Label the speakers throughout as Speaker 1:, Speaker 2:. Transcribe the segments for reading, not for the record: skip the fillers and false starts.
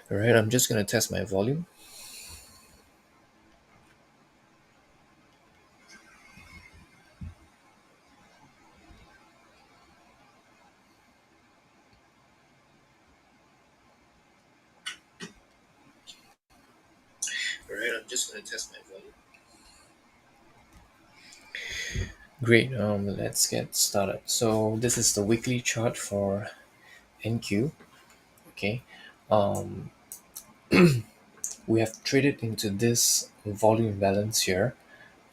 Speaker 1: All right, I'm just going to test my volume. All right, I'm just going to test my volume. Great, let's get started. So this is the weekly chart for NQ. Okay, um, we have traded into this volume balance here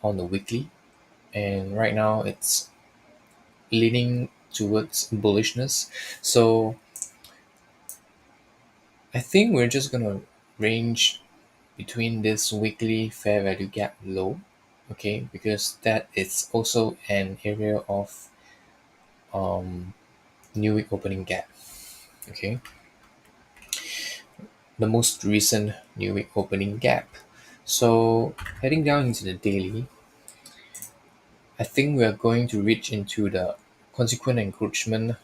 Speaker 1: on the weekly, and right now it's leaning towards bullishness. So I think we're just gonna range between this weekly fair value gap low, okay, because that is also an area of um, new week opening gap, okay, the most recent new week opening gap. So heading down into the daily, I think we are going to reach into the consequent encroachment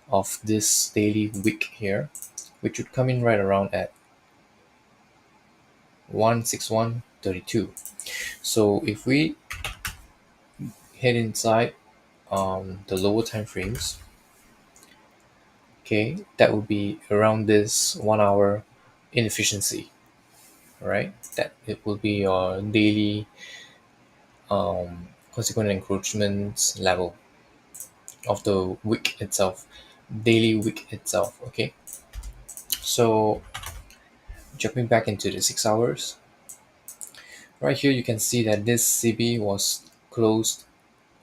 Speaker 1: of this daily wick here, which would come in right around at 161.32. So if we head inside the lower time frames, okay, that would be around this 1 hour inefficiency, right? That it will be your daily consequent encroachment level of the wick itself, daily wick itself, okay? So jumping back into the 6 hours, right here you can see that this CB was closed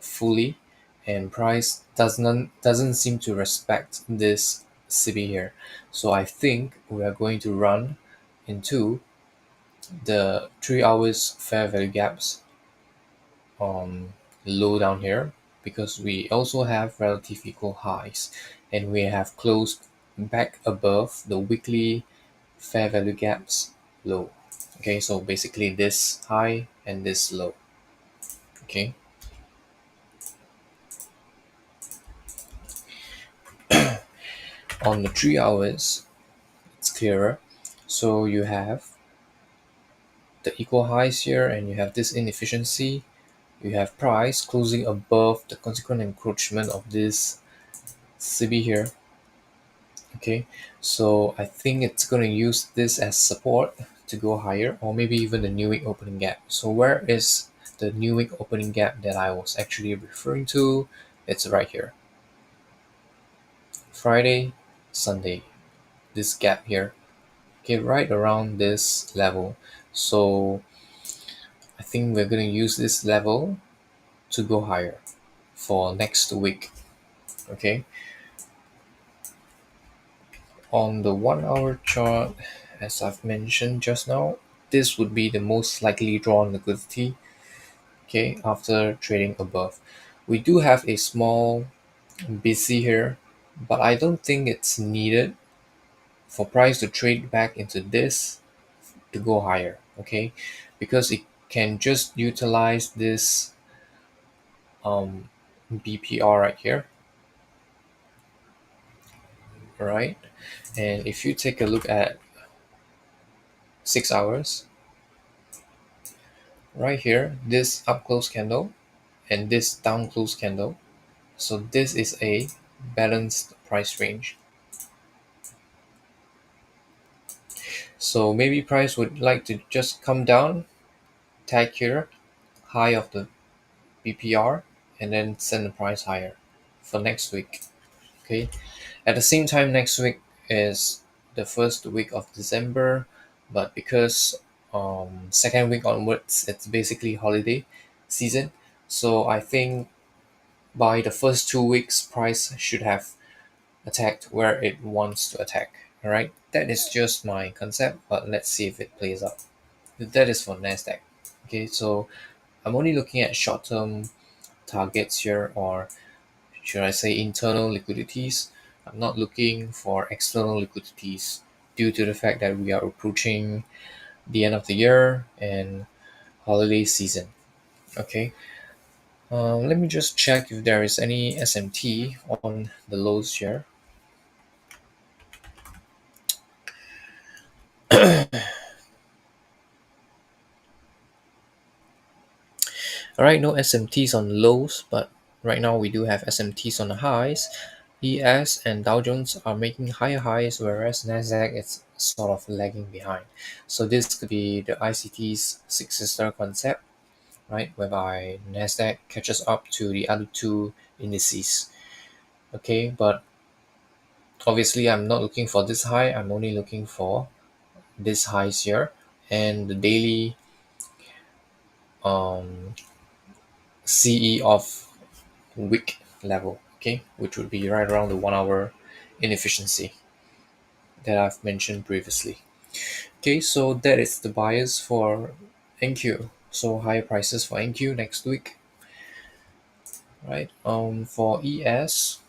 Speaker 1: fully and price doesn't seem to respect this CB here. So I think we are going to run into the 3 hours fair value gaps low down here, because we also have relative equal highs and we have closed back above the weekly fair value gaps low. Okay, so basically this high and this low. Okay, on the 3 hours it's clearer. So you have the equal highs here and you have this inefficiency. You have price closing above the consequent encroachment of this CB here. Okay, so I think it's going to use this as support to go higher, or maybe even the new week opening gap. So where is the new week opening gap that I was actually referring to? It's right here. Friday, Sunday, this gap here. Okay, right around this level. So I think we're going to use this level to go higher for next week. Okay, on the 1 hour chart, as I've mentioned just now, this would be the most likely drawn liquidity, okay, after trading above. We do have a small BC here, but I don't think it's needed for price to trade back into this to go higher, okay, because it can just utilize this BPR right here, right? And if you take a look at 6 hours, right here, this up close candle and this down close candle. So this is a balanced price range. So maybe price would like to just come down, tag here, high of the BPR, and then send the price higher for next week. Okay. At the same time, next week is the first week of December, but because second week onwards it's basically holiday season. So I think by the first 2 weeks, price should have attacked where it wants to attack. All right, that is just my concept, but let's see if it plays out. That is for Nasdaq. Okay, so I'm only looking at short-term targets here, or should I say internal liquidities. I'm not looking for external liquidities due to the fact that we are approaching the end of the year and holiday season. Okay, let me just check if there is any SMT on the lows here. All right, no SMTs on lows, but right now we do have SMTs on the highs. ES and Dow Jones are making higher highs, whereas Nasdaq is sort of lagging behind. So this could be the ICT's six sister concept, right, whereby Nasdaq catches up to the other two indices. Okay, but obviously I'm not looking for this high. I'm only looking for this highs here and the daily um, CE of wick level, okay, which would be right around the 1 hour inefficiency that I've mentioned previously. Okay, so that is the bias for NQ. So higher prices for NQ next week, right? For ES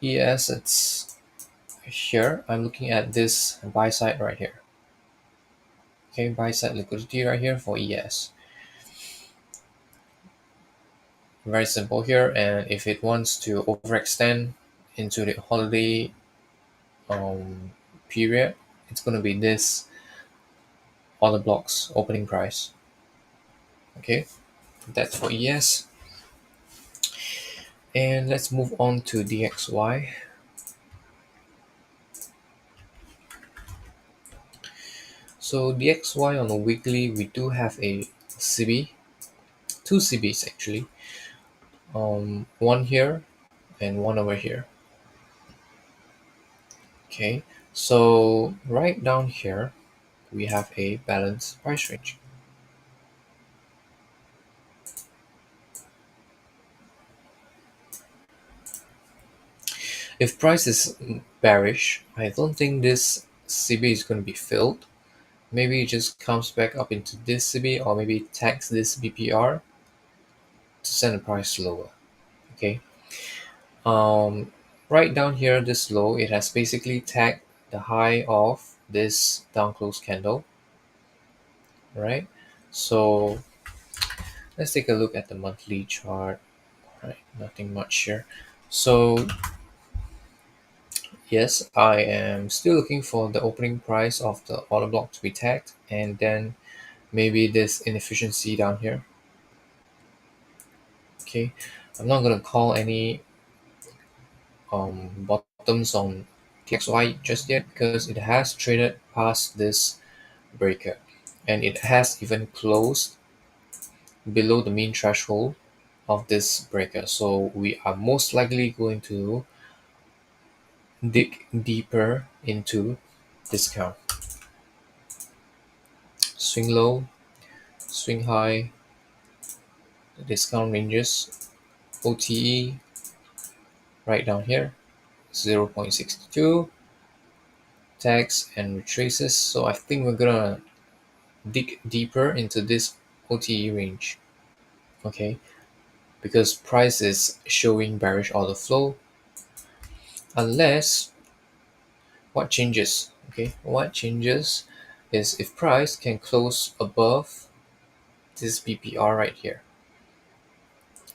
Speaker 1: it's here. I'm looking at this buy side right here. Okay, buy side liquidity right here for ES. Very simple here, and if it wants to overextend into the holiday um, period, it's going to be this order blocks opening price. Okay, that's for ES. And let's move on to DXY. So DXY on a weekly, we do have a CB, two CBs actually, one here and one over here. Okay, so right down here, we have a balanced price range. If price is bearish, I don't think this CB is going to be filled. Maybe it just comes back up into this CB, or maybe tags this BPR to send the price lower. Okay. Right down here, this low, it has basically tagged the high of this down close candle, right? So let's take a look at the monthly chart. Right, nothing much here. So yes, I am still looking for the opening price of the order block to be tagged, and then maybe this inefficiency down here. Okay, I'm not gonna call any bottoms on TXY just yet because it has traded past this breaker, and it has even closed below the mean threshold of this breaker. So we are most likely going to dig deeper into discount. Swing low, swing high, the discount ranges, OTE right down here, 0.62, tags and retraces. So I think we're gonna dig deeper into this OTE range. Okay, because price is showing bearish order flow, unless what changes. Okay, what changes is if price can close above this BPR right here,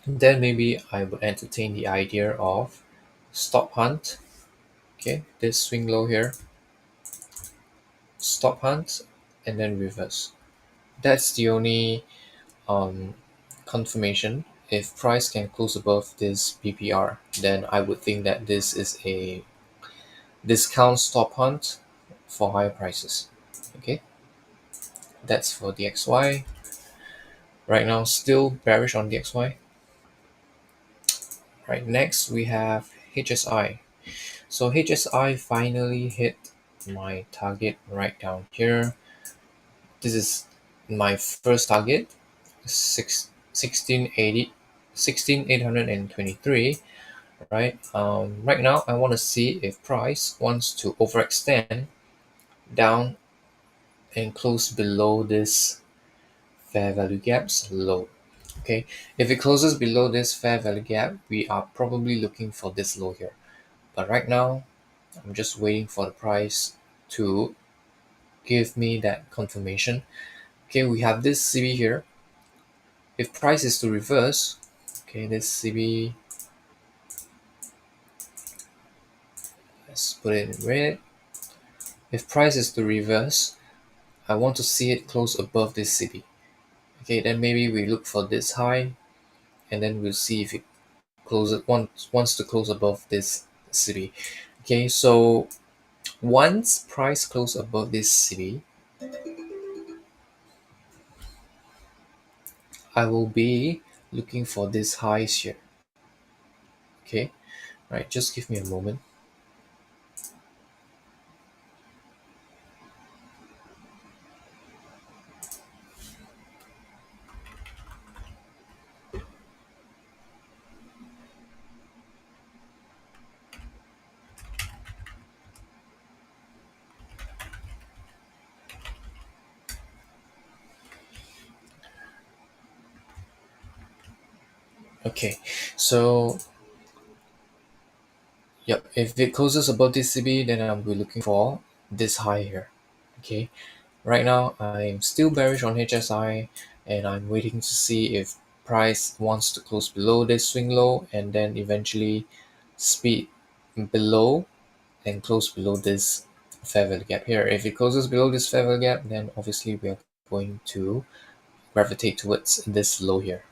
Speaker 1: then maybe I would entertain the idea of stop hunt. Okay, this swing low here, stop hunt, and then reverse. That's the only um, confirmation. If price can close above this BPR, then I would think that this is a discount stop hunt for higher prices. Okay, that's for DXY. Right now, still bearish on DXY. Right, next we have HSI. So HSI finally hit my target right down here. This is my first target, 1680, 16823. Right. Right now, I want to see if price wants to overextend down and close below this fair value gaps low. Okay, if it closes below this fair value gap, we are probably looking for this low here. But right now, I'm just waiting for the price to give me that confirmation. Okay, we have this CB here. If price is to reverse, okay, this CB, let's put it in red. If price is to reverse, I want to see it close above this CB. Okay, then maybe we look for this high, and then we'll see if it closes wants to close above this CB. Okay, so once price close above this CB, I will be looking for this highs here. Okay, right, just give me a moment. Okay, so yep, if it closes above this CB, then I'll be looking for this high here. Okay, right now I'm still bearish on HSI, and I'm waiting to see if price wants to close below this swing low and then eventually speed below and close below this fair value gap here. If it closes below this fair value gap, then obviously we are going to gravitate towards this low here.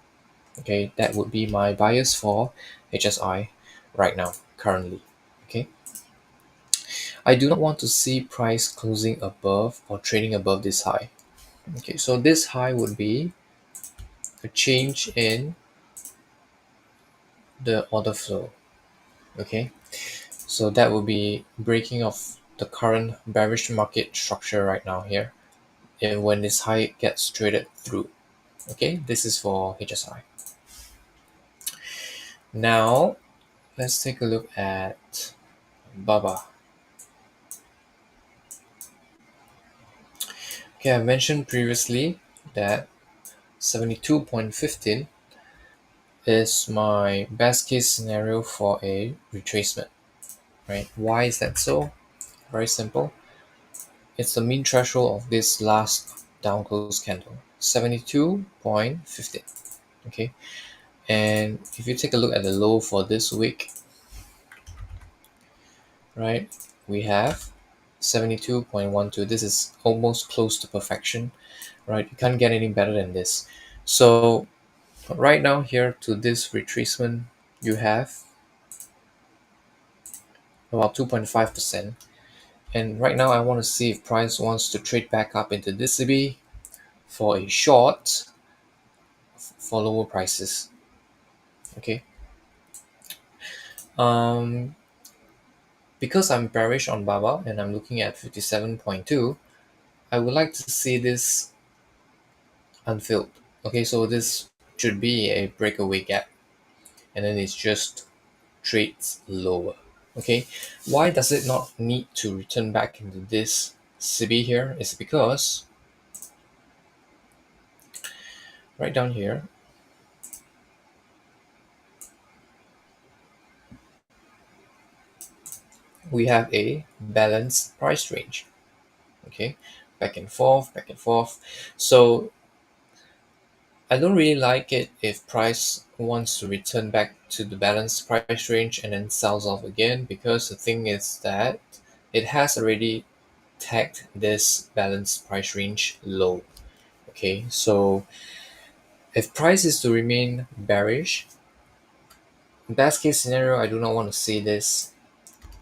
Speaker 1: Okay, that would be my bias for HSI right now, currently. Okay, I do not want to see price closing above or trading above this high. Okay, so this high would be a change in the order flow. Okay, so that would be breaking of the current bearish market structure right now here, and when this high gets traded through. Okay, this is for HSI. Now let's take a look at BABA. Okay, I mentioned previously that 72.15 is my best case scenario for a retracement, right? Why is that so? Very simple. It's the mean threshold of this last down close candle, 72.15. Okay, and if you take a look at the low for this week, right, we have 72.12. This is almost close to perfection, right? You can't get any better than this. So right now here to this retracement, you have about 2.5%. And right now I want to see if price wants to trade back up into this CB for a short for lower prices. Okay. Um, because I'm bearish on BABA and I'm looking at 57.2, I would like to see this unfilled. Okay, so this should be a breakaway gap, and then it's just trades lower. Okay, why does it not need to return back into this CB here? Is because right down here we have a balanced price range. Okay, back and forth, back and forth. So I don't really like it if price wants to return back to the balanced price range and then sells off again, because the thing is that it has already tagged this balanced price range low. Okay, so if price is to remain bearish, best case scenario, I do not want to see this.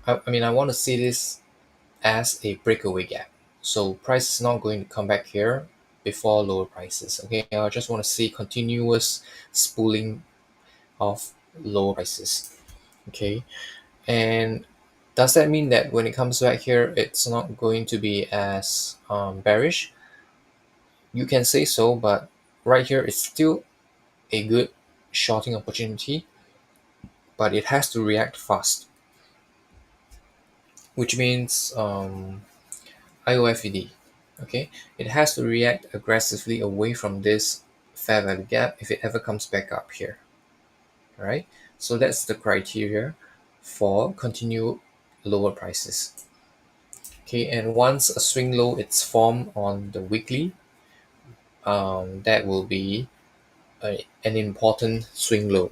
Speaker 1: I mean, I want to see this as a breakaway gap. So price is not going to come back here before lower prices. Okay, I just want to see continuous spooling of lower prices. Okay, and does that mean that when it comes back here, it's not going to be as bearish? You can say so, but right here it's still a good shorting opportunity, but it has to react fast, which means IOFED. Okay, it has to react aggressively away from this fair value gap if it ever comes back up here. All right, so that's the criteria for continued lower prices. Okay, and once a swing low it's formed on the weekly, that will be an important swing low.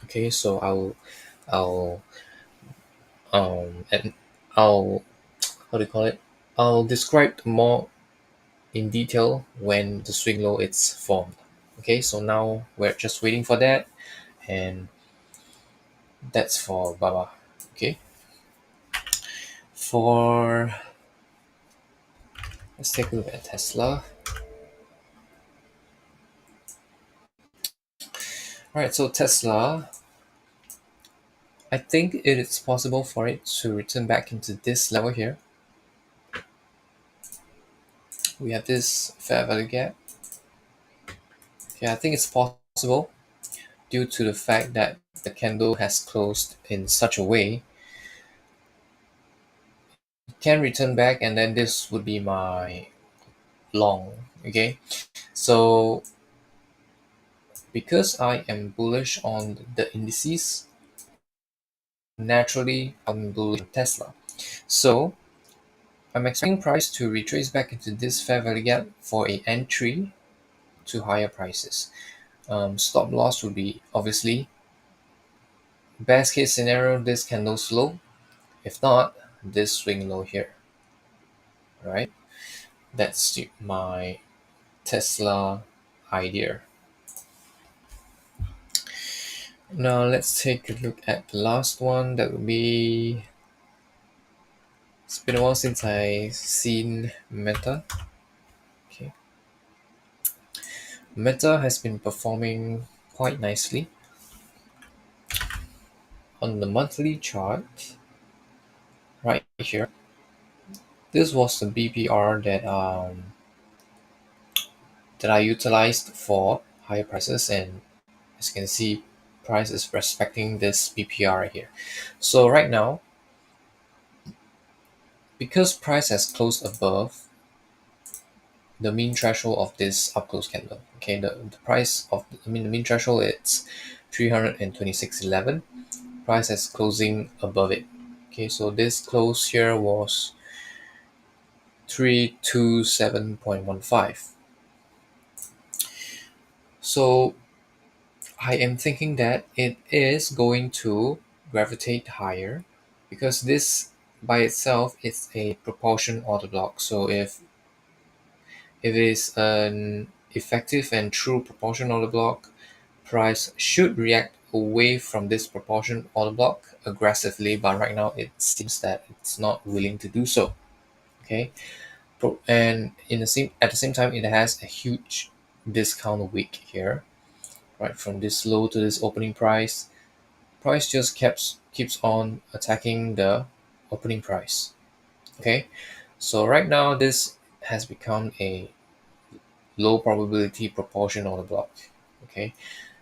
Speaker 1: Okay, so I'll and I'll how do you call it? I'll describe more in detail when the swing low is formed. Okay, so now we're just waiting for that, and that's for Baba. Okay, for let's take a look at Tesla. All right, so Tesla, I think it is possible for it to return back into this level here. We have this fair value gap. Okay, I think it's possible due to the fact that the candle has closed in such a way. It can return back, and then this would be my long. Okay, so because I am bullish on the indices, naturally I'm bullish on Tesla. So I'm expecting price to retrace back into this fair value gap for a entry to higher prices. Stop loss would be obviously best case scenario this candle slow. If not, this swing low here. Right? That's my Tesla idea. Now let's take a look at the last one. That would be, it's been a while since I seen Meta. Okay, Meta has been performing quite nicely on the monthly chart. Right here, this was the BPR that I utilized for higher prices, and as you can see, price is respecting this BPR here. So right now, because price has closed above the mean threshold of this up close candle, okay, the price of the mean threshold, it's 326.11. Price is closing above it. Okay, so this close here was 327.15. So I am thinking that it is going to gravitate higher because this by itself is a proportion order block. So if it is an effective and true proportion order block, price should react away from this proportion order block aggressively, but right now it seems that it's not willing to do so. Okay, and at the same time, it has a huge discount wick here, right from this low to this opening price. Price just keeps on attacking the opening price. Okay, so right now this has become a low probability proportion on the block. Okay,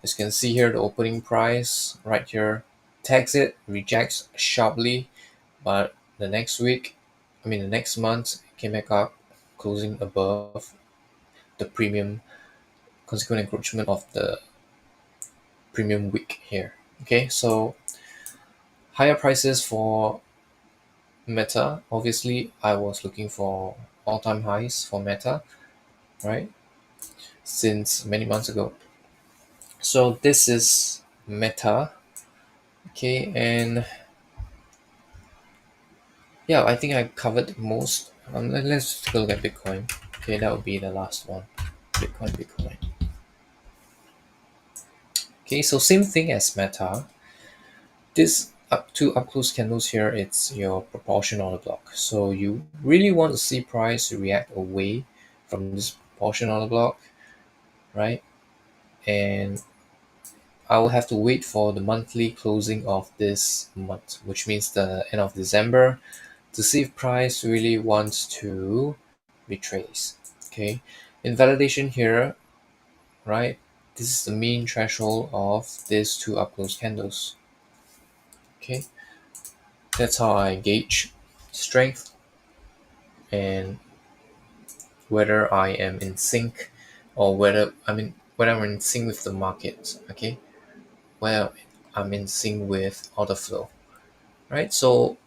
Speaker 1: as you can see here, the opening price right here tags it, rejects sharply, but the next month it came back up, closing above the premium, consequent encroachment of the premium wick here. Okay, so higher prices for Meta. Obviously, I was looking for all-time highs for Meta, right? Since many months ago. So this is Meta. Okay, and yeah, I think I covered most. Let's take a look at Bitcoin. Okay, that would be the last one. Bitcoin. Okay, so same thing as Meta. This up close candles here, it's your proportion on the block. So you really want to see price react away from this proportion on the block, right? And I will have to wait for the monthly closing of this month, which means the end of December, to see if price really wants to retrace. Okay, invalidation here, right? This is the mean threshold of these two up close candles. Okay, that's how I gauge strength and whether I am in sync, or whether I'm in sync with the market. Okay, whether I'm in sync with order flow, right? So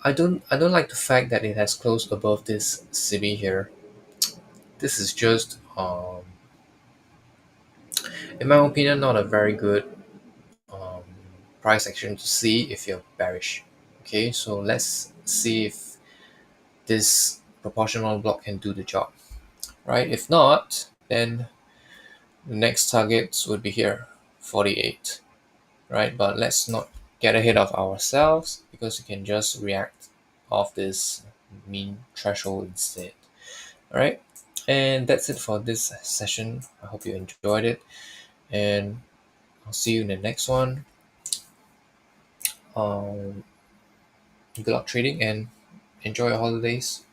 Speaker 1: I don't like the fact that it has closed above this CB here. This is just in my opinion, not a very good um, price action to see if you're bearish. Okay, so let's see if this proportional block can do the job. right? If not, then the next targets would be here, 48, right? But let's not get ahead of ourselves because we can just react off this mean threshold instead. All right, and that's it for this session. I hope you enjoyed it, and I'll see you in the next one. Good luck trading and enjoy your holidays.